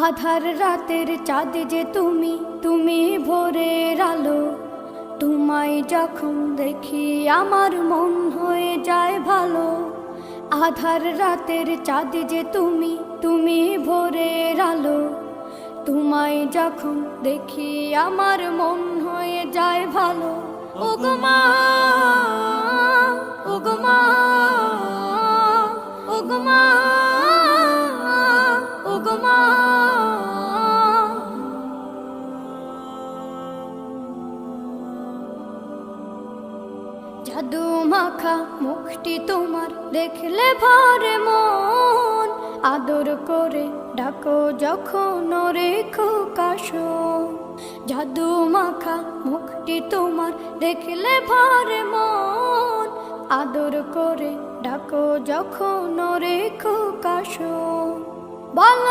আধার রাতের চাঁদ যে তুমি, তুমি ভোরের আলো। তোমায় যখন দেখি আমার মন হয়ে যায় ভালো। আধার রাতের চাঁদ যে তুমি, তুমি ভোরের আলো। তোমায় যখন দেখি আমার মন হয়ে যায় ভালো। ওগো মা, ওগো মা, ওগো মা, ওগো মা। জাদু মাখা মুখটি তোমার দেখলে ভরে মন। আদর করে ডাকো যখন রেখো কাশো। জাদু মাখা মুখটি তোমার দেখলে ভরে মন। আদর করে ডাকো যখন রেখো কাশো। বলো